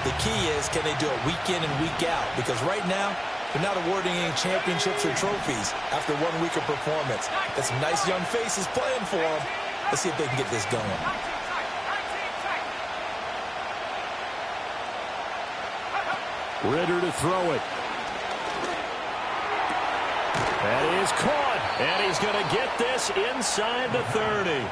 The key is, can they do it week in and week out? Because right now, they're not awarding any championships or trophies after 1 week of performance. Got some nice young faces playing for them. Let's see if they can get this going. Ritter to throw it. That is caught. And he's going to get this inside the 30.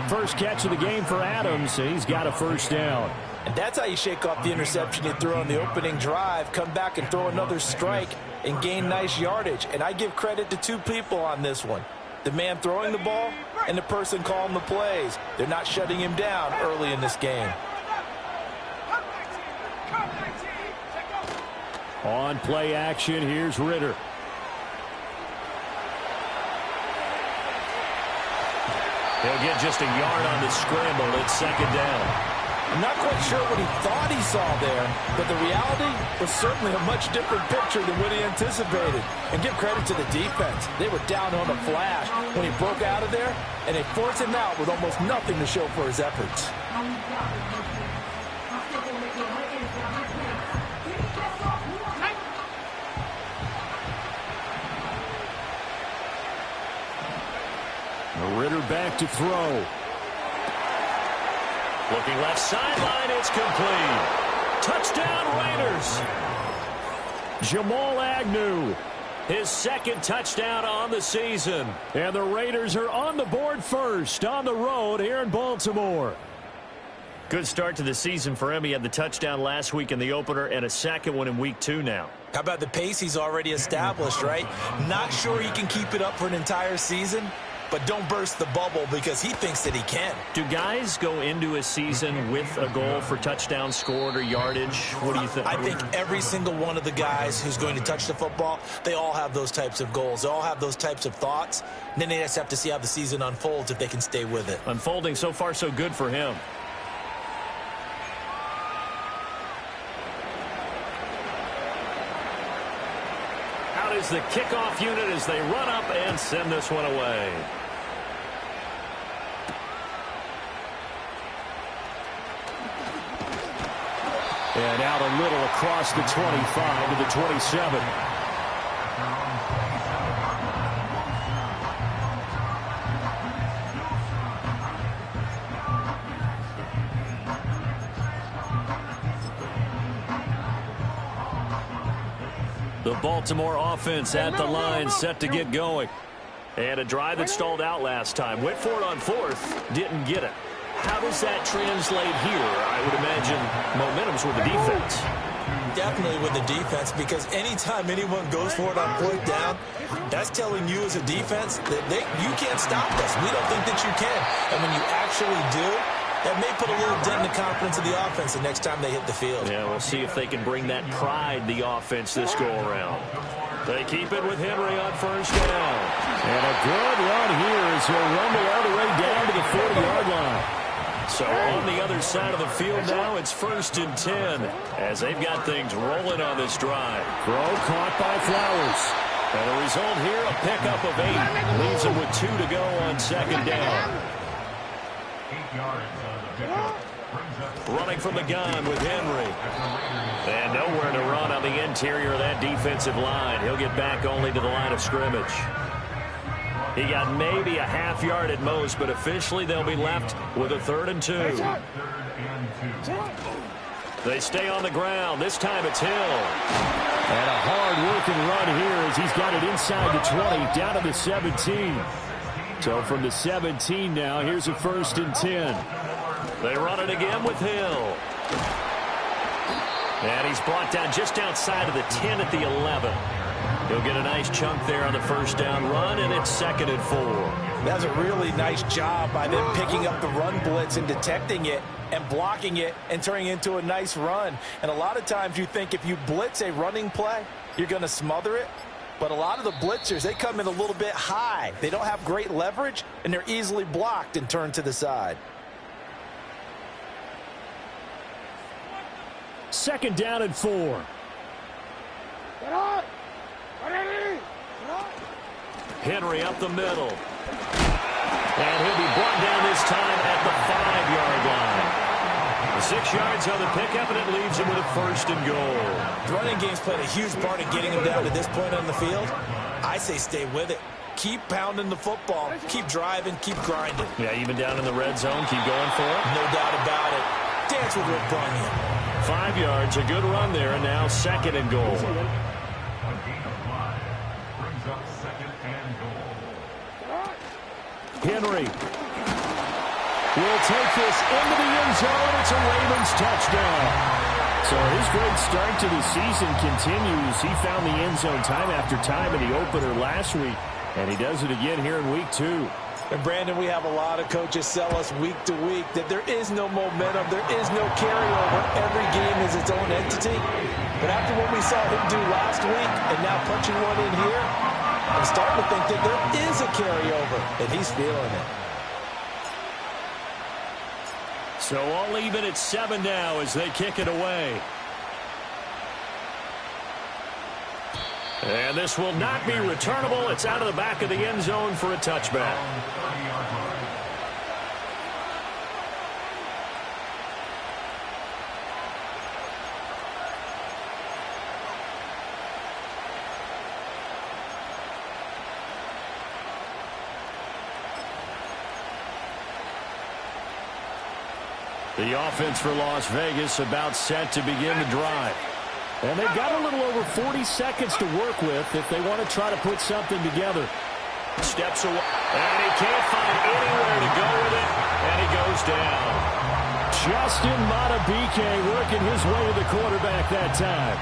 First catch of the game for Adams, and he's got a first down. And that's how you shake off the interception you threw on the opening drive, come back and throw another strike and gain nice yardage. And I give credit to two people on this one. The man throwing the ball and the person calling the plays. They're not shutting him down early in this game. On play action, here's Ritter. He'll get just a yard on the scramble. It's second down. I'm not quite sure what he thought he saw there, but the reality was certainly a much different picture than what he anticipated. And give credit to the defense. They were down on a flash when he broke out of there, and they forced him out with almost nothing to show for his efforts. Ritter back to throw. Looking left sideline, it's complete. Touchdown Raiders. Jamal Agnew, his second touchdown on the season. And the Raiders are on the board first on the road here in Baltimore. Good start to the season for him. He had the touchdown last week in the opener and a second one in week 2 now. How about the pace he's already established, right? Not sure he can keep it up for an entire season, but don't burst the bubble because he thinks that he can. Do guys go into a season with a goal for touchdown scored or yardage? What do you think? I think every single one of the guys who's going to touch the football, they all have those types of goals. They all have those types of thoughts. And then they just have to see how the season unfolds if they can stay with it. Unfolding so far so good for him. Out is the kickoff unit as they run up and send this one away. And out a little across the 25 to the 27. The Baltimore offense at the line, set to get going. And a drive that stalled out last time. Went for it on fourth, didn't get it. How does that translate here? I would imagine momentum's with the defense. Definitely with the defense, because anytime anyone goes for it on fourth down, that's telling you as a defense that you can't stop us. We don't think that you can. And when you actually do, that may put a little dent in the confidence of the offense the next time they hit the field. Yeah, we'll see if they can bring that pride, the offense, this go-around. They keep it with Henry on first down. And a good run here as he'll rumble all the way down to the 40-yard line. So on the other side of the field now, it's 1st and 10 as they've got things rolling on this drive. Throw caught by Flowers. And the result here, a pickup of 8. Leaves them with 2 to go on second down. Running from the gun with Henry. And nowhere to run on the interior of that defensive line. He'll get back only to the line of scrimmage. He got maybe a half yard at most, but officially they'll be left with a 3rd and 2. They stay on the ground. This time it's Hill. And a hard-working run here as he's got it inside the 20, down to the 17. So from the 17 now, here's a 1st and 10. They run it again with Hill. And he's brought down just outside of the 10 at the 11. He'll get a nice chunk there on the first down run, and it's 2nd and 4. That's a really nice job by them picking up the run blitz and detecting it and blocking it and turning it into a nice run. And a lot of times you think if you blitz a running play, you're going to smother it. But a lot of the blitzers, they come in a little bit high. They don't have great leverage, and they're easily blocked and turned to the side. 2nd down and 4. Henry up the middle. And he'll be brought down this time at the 5-yard line. 6 yards on the pickup, and it leaves him with a 1st and goal. The running game's played a huge part in getting him down to this point on the field. I say stay with it. Keep pounding the football. Keep driving. Keep grinding. Yeah, even down in the red zone, keep going for it. No doubt about it. Dance with Rick Bunyan. 5 yards, a good run there, and now 2nd and goal. Henry will take this into the end zone. It's a Ravens touchdown. So his great start to the season continues. He found the end zone time after time in the opener last week, and he does it again here in week 2. And Brandon, we have a lot of coaches sell us week to week that there is no momentum, there is no carryover. Every game is its own entity. But after what we saw him do last week and now punching one in here, I'm starting to think that there is a carryover, and he's feeling it. So all even at 7 now as they kick it away. And this will not be returnable. It's out of the back of the end zone for a touchback. The offense for Las Vegas about set to begin the drive. And they've got a little over 40 seconds to work with if they want to try to put something together. Steps away, and he can't find anywhere to go with it, and he goes down. Justin Madubuike working his way to the quarterback that time.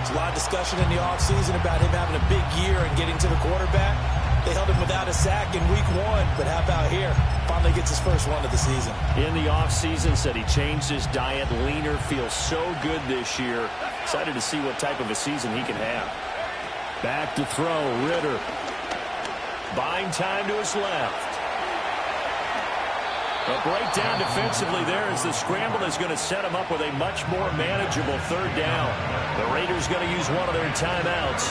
There's a lot of discussion in the offseason about him having a big year and getting to the quarterback. They held him without a sack in week 1, but how about here? Finally gets his first one of the season. In the offseason, said he changed his diet, leaner, feels so good this year. Excited to see what type of a season he can have. Back to throw, Ritter. Buying time to his left. A breakdown defensively there as the scramble is going to set him up with a much more manageable 3rd down. The Raiders going to use one of their timeouts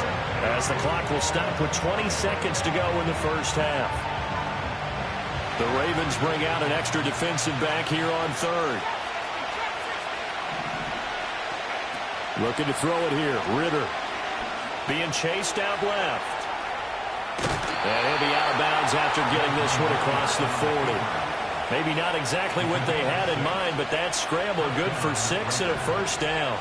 as the clock will stop with 20 seconds to go in the first half. The Ravens bring out an extra defensive back here on 3rd. Looking to throw it here. Ritter. Being chased out left. And he'll be out of bounds after getting this one across the 40. Maybe not exactly what they had in mind, but that scramble good for 6 and a 1st down.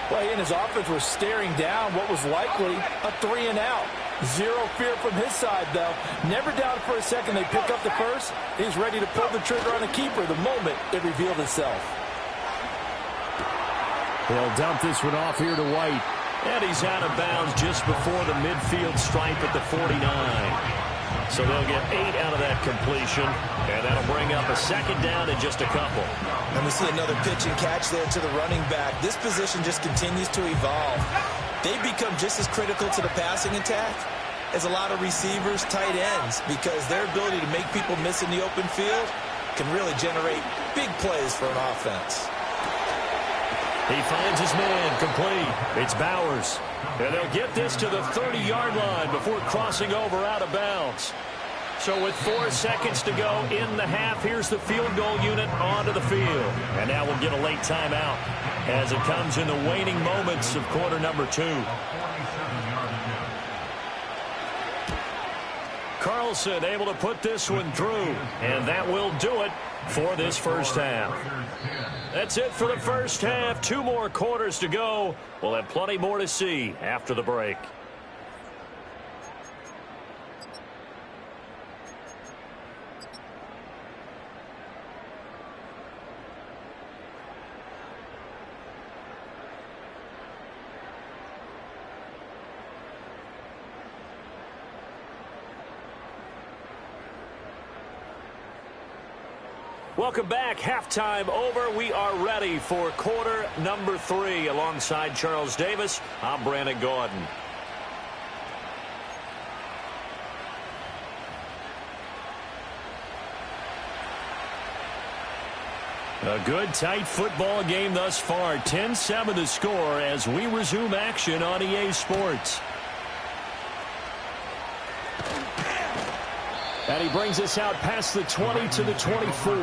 Well, he and his offense were staring down what was likely a 3 and out. Zero fear from his side, though. Never doubted for a second they pick up the first. He's ready to pull the trigger on a keeper the moment it revealed itself. They'll dump this one off here to White. And he's out of bounds just before the midfield stripe at the 49. So they'll get 8 out of that completion, and that'll bring up a 2nd down in just a couple. And we see another pitch and catch there to the running back. This position just continues to evolve. They've become just as critical to the passing attack as a lot of receivers, tight ends, because their ability to make people miss in the open field can really generate big plays for an offense. He finds his man complete. It's Bowers. And they'll get this to the 30-yard line before crossing over out of bounds. So with 4 seconds to go in the half, here's the field goal unit onto the field. And now we'll get a late timeout as it comes in the waning moments of quarter number 2. Carlson able to put this one through. And that will do it for this first half. That's it for the first half. 2 more quarters to go. We'll have plenty more to see after the break. Welcome back. Halftime over. We are ready for quarter number 3. Alongside Charles Davis, I'm Brandon Gordon. A good, tight football game thus far. 10-7 the score as we resume action on EA Sports. And he brings us out past the 20 to the 24.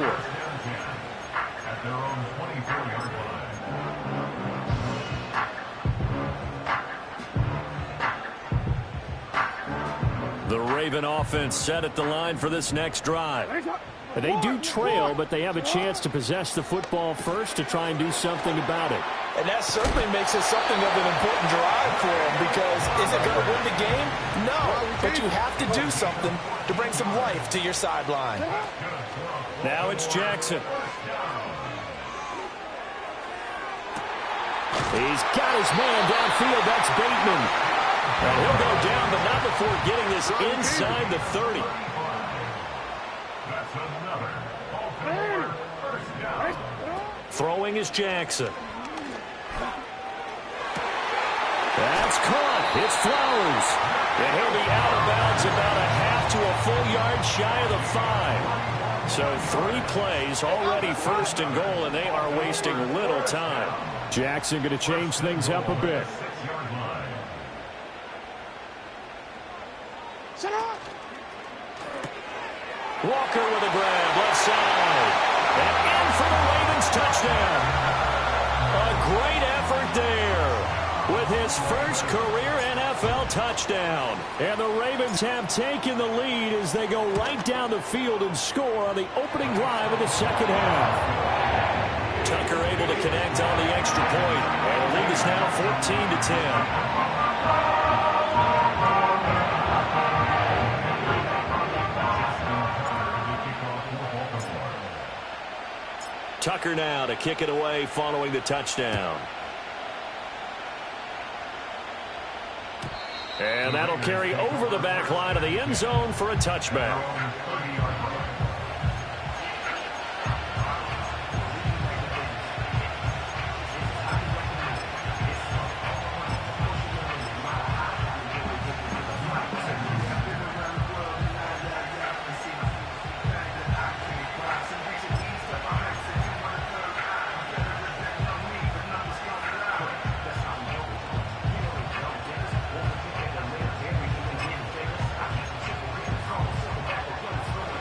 Raven offense set at the line for this next drive. They do trail, but they have a chance to possess the football first to try and do something about it. And that certainly makes it something of an important drive for them, because is it going to win the game? No, but you have to do something to bring some life to your sideline. Now it's Jackson. He's got his man downfield. That's Bateman. And he'll go down, but not before getting this inside the 30. Throwing is Jackson. That's caught. It's Flowers. And he'll be out of bounds about a half to a full yard shy of the 5. So 3 plays, already first and goal, and they are wasting little time. Jackson going to change things up a bit. Walker with a grab, left side. And in for the Ravens touchdown. A great effort there with his first career NFL touchdown. And the Ravens have taken the lead as they go right down the field and score on the opening drive of the second half. Tucker able to connect on the extra point. And the lead is now 14-10. Tucker now to kick it away following the touchdown. And that'll carry over the back line of the end zone for a touchback.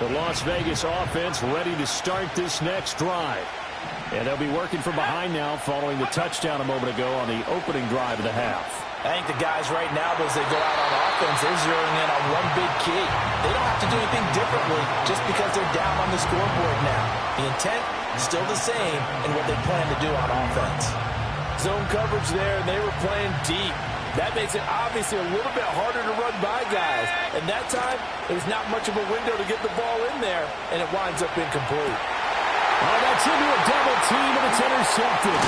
The Las Vegas offense ready to start this next drive. And they'll be working from behind now following the touchdown a moment ago on the opening drive of the half. I think the guys right now, as they go out on offense, they're zeroing in on one big key. They don't have to do anything differently just because they're down on the scoreboard now. The intent is still the same in what they plan to do on offense. Zone coverage there, and they were playing deep. That makes it obviously a little bit harder to run by guys. And that time, there's not much of a window to get the ball in there, and it winds up incomplete. Oh, that's into a double team, and it's intercepted.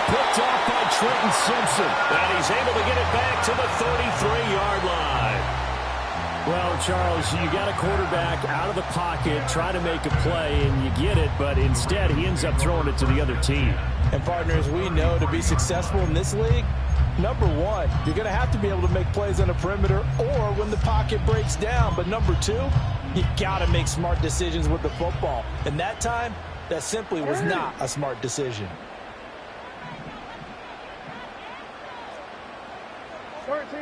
Picked off by Trenton Simpson. And he's able to get it back to the 33-yard line. Well, Charles, you got a quarterback out of the pocket, trying to make a play, and you get it, but instead he ends up throwing it to the other team. And partners, we know to be successful in this league, number one, you're going to have to be able to make plays on the perimeter or when the pocket breaks down. But number two, you got to make smart decisions with the football. And that time, that simply was not a smart decision.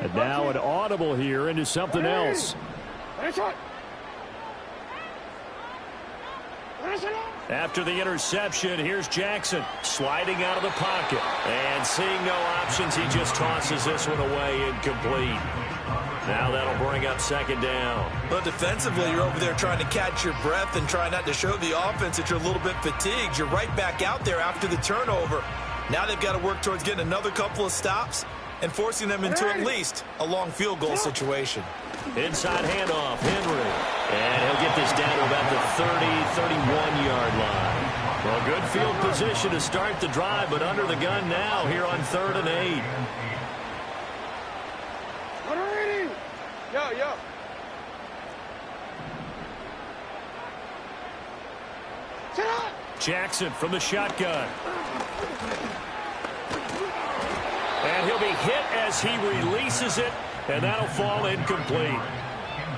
And now an audible here into something else. After the interception, here's Jackson sliding out of the pocket. And seeing no options, he just tosses this one away incomplete. Now that'll bring up second down. But defensively, you're over there trying to catch your breath and try not to show the offense that you're a little bit fatigued. You're right back out there after the turnover. Now they've got to work towards getting another couple of stops and forcing them into at least a long field goal situation. Inside handoff, Henry. And he'll get this down to about the 31-yard line. Well, good field position to start the drive, but under the gun now here on 3rd and 8. Yo. Jackson from the shotgun. And he'll be hit as he releases it, and that'll fall incomplete.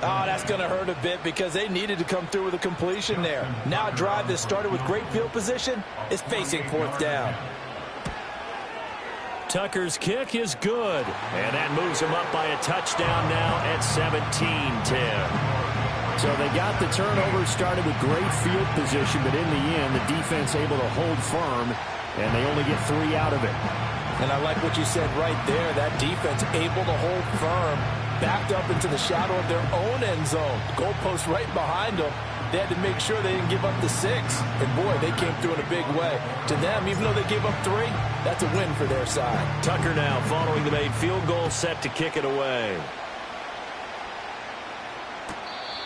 Oh, that's going to hurt a bit because they needed to come through with a completion there. Now a drive that started with great field position is facing 4th down. Tucker's kick is good, and that moves him up by a touchdown now at 17-10. So they got the turnover started with great field position, but in the end, the defense able to hold firm, and they only get 3 out of it. And I like what you said right there, that defense able to hold firm. backed up into the shadow of their own end zone. The goalpost right behind them. They had to make sure they didn't give up the 6. And, boy, they came through in a big way. To them, even though they gave up 3, that's a win for their side. Tucker now following the made field goal, set to kick it away.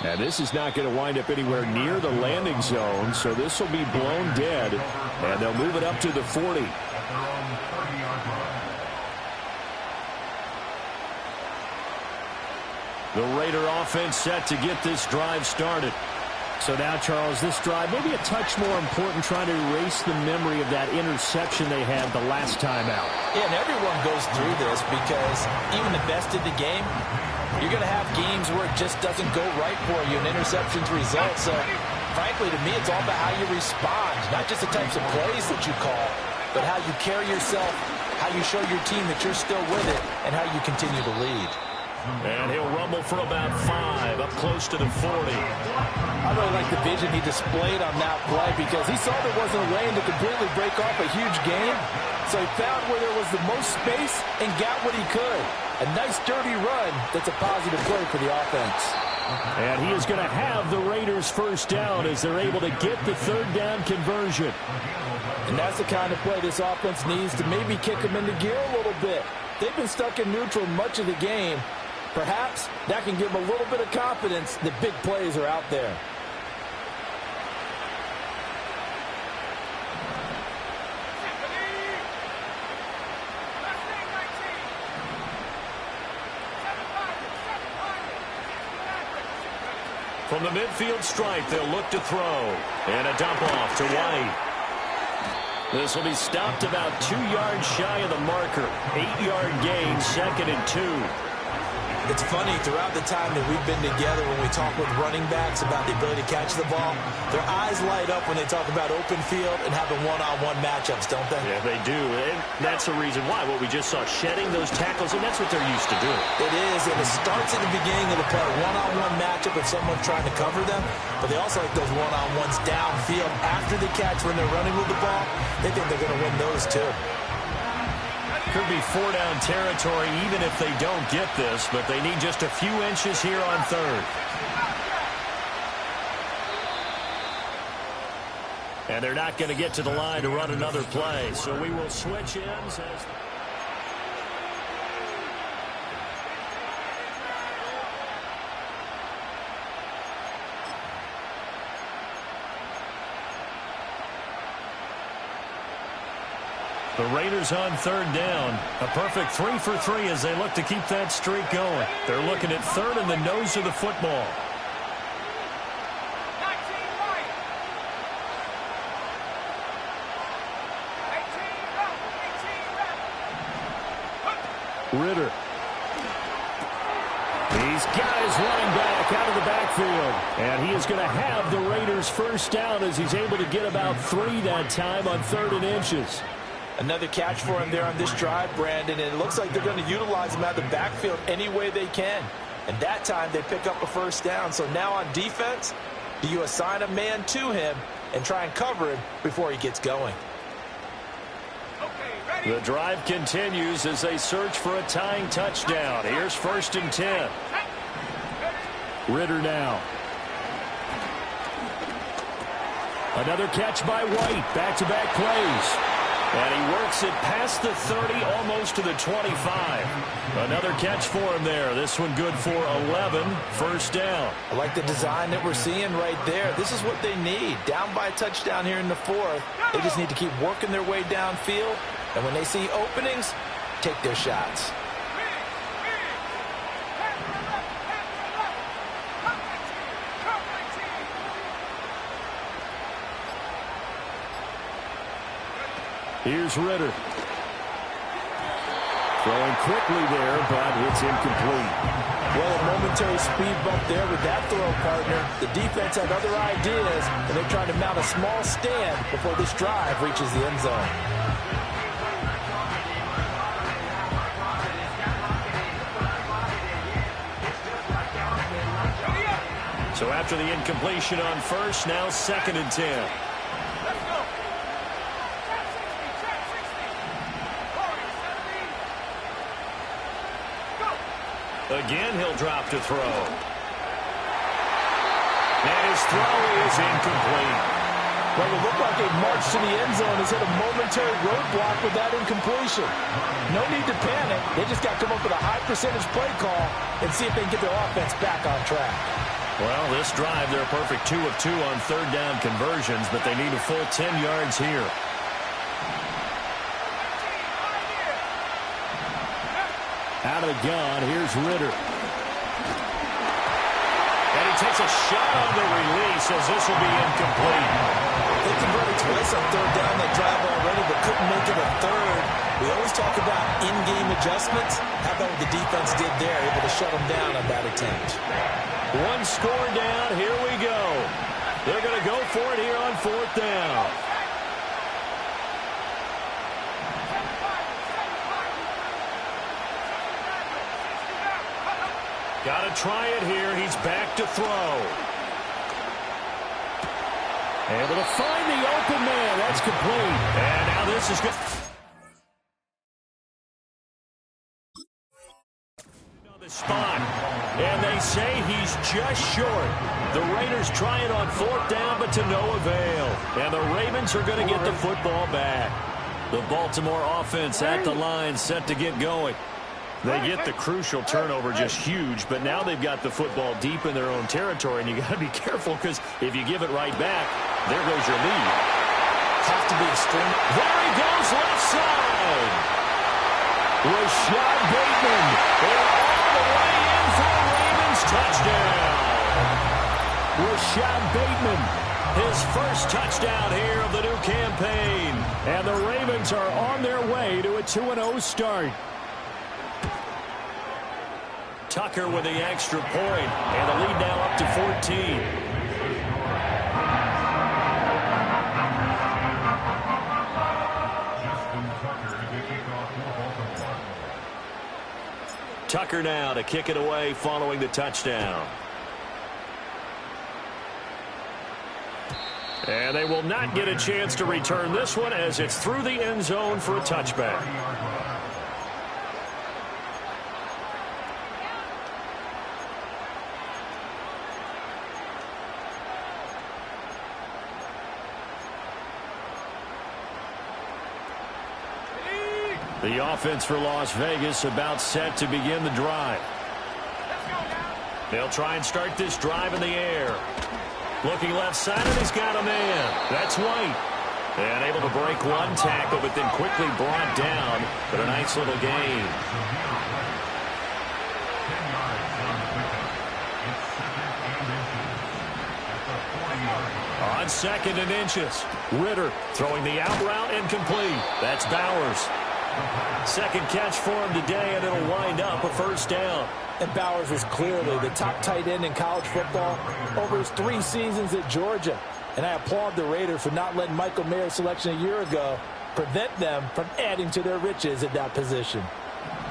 And this is not going to wind up anywhere near the landing zone, so this will be blown dead. And they'll move it up to the 40. The Raider offense set to get this drive started. So now, Charles, this drive maybe a touch more important, trying to erase the memory of that interception they had the last time out. Yeah, and everyone goes through this because even the best in the game, you're going to have games where it just doesn't go right for you, and interceptions result. So, frankly, to me, it's all about how you respond, not just the types of plays that you call, but how you carry yourself, how you show your team that you're still with it, and how you continue to lead. And he'll rumble for about 5, up close to the 40. I really like the vision he displayed on that play because he saw there wasn't a lane to completely break off a huge gain. So he found where there was the most space and got what he could. A nice, dirty run that's a positive play for the offense. And he is going to have the Raiders first down as they're able to get the third down conversion. And that's the kind of play this offense needs to maybe kick them into gear a little bit. They've been stuck in neutral much of the game. Perhaps that can give them a little bit of confidence that big plays are out there. From the midfield stripe, they'll look to throw. And a dump off to White. This will be stopped about 2 yards shy of the marker. 8-yard gain, 2nd and 2. It's funny, throughout the time that we've been together, when we talk with running backs about the ability to catch the ball, their eyes light up when they talk about open field and having one-on-one matchups, don't they? Yeah, they do. And that's the reason why. What we just saw, shedding those tackles, and that's what they're used to doing. It is, and it starts at the beginning of the play. One-on-one matchup if someone's trying to cover them, but they also like those one-on-ones downfield after the catch when they're running with the ball. They think they're going to win those, too. Could be 4-down territory even if they don't get this, but they need just a few inches here on 3rd. And they're not going to get to the line to run another play, so we will switch ends as... The Raiders on 3rd down. A perfect 3 for 3 as they look to keep that streak going. They're looking at 3rd in the nose of the football. Ritter. He's got his running back out of the backfield. And he is going to have the Raiders first down as he's able to get about 3 that time on 3rd and inches. Another catch for him there on this drive, Brandon, and it looks like they're going to utilize him out of the backfield any way they can. And that time they pick up a first down. So now on defense, do you assign a man to him and try and cover him before he gets going? The drive continues as they search for a tying touchdown. Here's 1st and 10. Ritter now. Another catch by White. Back-to-back plays. And he works it past the 30, almost to the 25. Another catch for him there. This one good for 11. First down. I like the design that we're seeing right there. This is what they need. Down by a touchdown here in the 4th. They just need to keep working their way downfield. And when they see openings, take their shots. Here's Ritter. Throwing quickly there, but it's incomplete. Well, a momentary speed bump there with that throw, partner. The defense had other ideas, and they're trying to mount a small stand before this drive reaches the end zone. So after the incompletion on 1st, now 2nd and 10. Again, he'll drop to throw. And his throw is incomplete. Well, it looked like a march to the end zone has hit a momentary roadblock with that incompletion. No need to panic. They just got to come up with a high percentage play call and see if they can get their offense back on track. Well, this drive, they're a perfect 2 of 2 on third down conversions, but they need a full 10 yards here. Out of the gun, here's Ritter. And he takes a shot on the release as this will be incomplete. They converted twice on third down that drive already, but couldn't make it a third. We always talk about in-game adjustments. How about what the defense did there, able to shut them down on that attempt. One score down. Here we go. They're going to go for it here on fourth down. Got to try it here. He's back to throw. Able to find the open man. That's complete. And now this is good. On the spot. And they say he's just short. The Raiders try it on fourth down, but to no avail. And the Ravens are going to get the football back. The Baltimore offense at the line, set to get going. They get the crucial turnover, just huge, but now they've got the football deep in their own territory, and you got to be careful because if you give it right back, there goes your lead. Have to be extreme. There he goes, left side. Rashad Bateman, they're all the way in for a Ravens touchdown. Rashad Bateman, his first touchdown here of the new campaign. And the Ravens are on their way to a 2-0 start. Tucker with the extra point, and the lead now up to 14. Tucker now to kick it away following the touchdown. And they will not get a chance to return this one as it's through the end zone for a touchback. The offense for Las Vegas about set to begin the drive. They'll try and start this drive in the air. Looking left side, and he's got a man. That's White. And able to break one tackle, but then quickly brought down. But a nice little gain. On 2nd and inches. Ritter throwing the out route incomplete. That's Bowers. Second catch for him today, and it'll wind up a first down. And Bowers was clearly the top tight end in college football over his 3 seasons at Georgia. And I applaud the Raiders for not letting Michael Mayer's selection a year ago prevent them from adding to their riches at that position.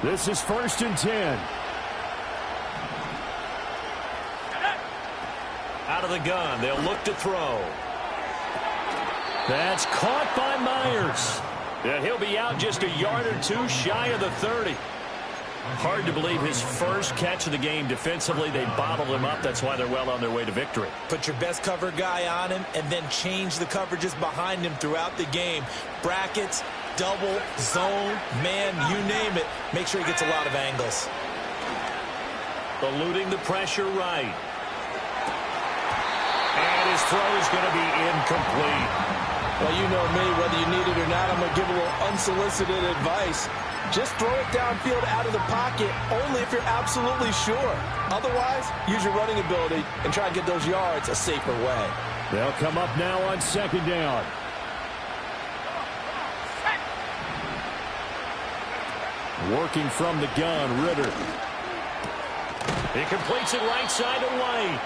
This is 1st and 10. Out of the gun, they'll look to throw. That's caught by Myers. And he'll be out just a yard or two shy of the 30. Hard to believe his first catch of the game defensively. They bottled him up. That's why they're well on their way to victory. Put your best cover guy on him and then change the coverages behind him throughout the game. Brackets, double, zone, man, you name it. Make sure he gets a lot of angles. Eluding the pressure right. And his throw is going to be incomplete. Well, you know me, whether you need it or not, I'm going to give a little unsolicited advice. Just throw it downfield out of the pocket only if you're absolutely sure. Otherwise, use your running ability and try and get those yards a safer way. They'll come up now on 2nd down. Working from the gun, Ritter. He completes it right side to White.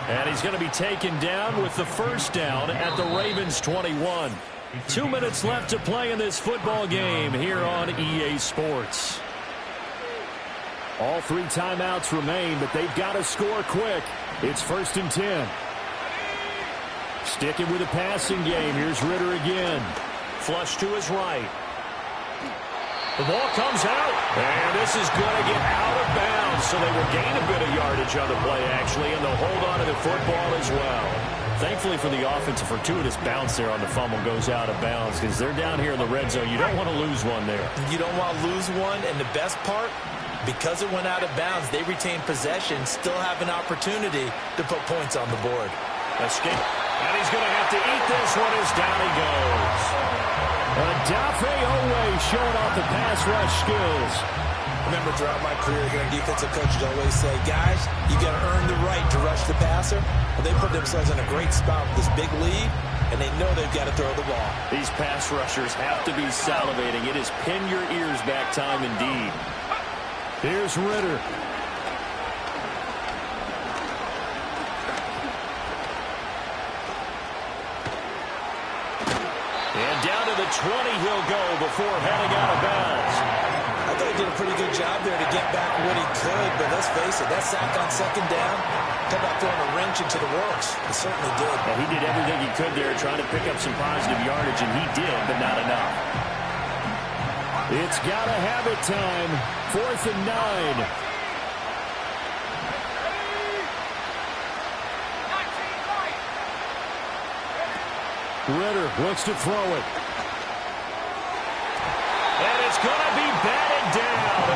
And he's going to be taken down with the first down at the Ravens 21. 2 minutes left to play in this football game here on EA Sports. All 3 timeouts remain, but they've got to score quick. It's 1st and 10. Sticking with the passing game. Here's Ritter again. Flush to his right. The ball comes out, and this is going to get out of bounds, so they will gain a bit of yardage on the play, actually, and they'll hold on to the football as well. Thankfully for the offense, a fortuitous bounce there on the fumble goes out of bounds because they're down here in the red zone. You don't want to lose one there. You don't want to lose one, and the best part, because it went out of bounds, they retain possession, still have an opportunity to put points on the board. Escape, and he's going to have to eat this one as down he goes. Adafe Owe showing off the pass rush skills. Remember, throughout my career, hearing defensive coaches always say, guys, you got to earn the right to rush the passer. Well, they put themselves in a great spot with this big lead, and they know they've got to throw the ball. These pass rushers have to be salivating. It is pin your ears back time indeed. Here's Ritter. And down to the 20 he'll go before heading out of bounds. I thought he did a pretty good job there to get back what he could, but let's face it, that sack on second down, talk about throwing a wrench into the works. It certainly did. And he did everything he could there trying to pick up some positive yardage, and he did, but not enough. It's got to have it time. 4th and 9. Ritter looks to throw it. And it's going to be batted down.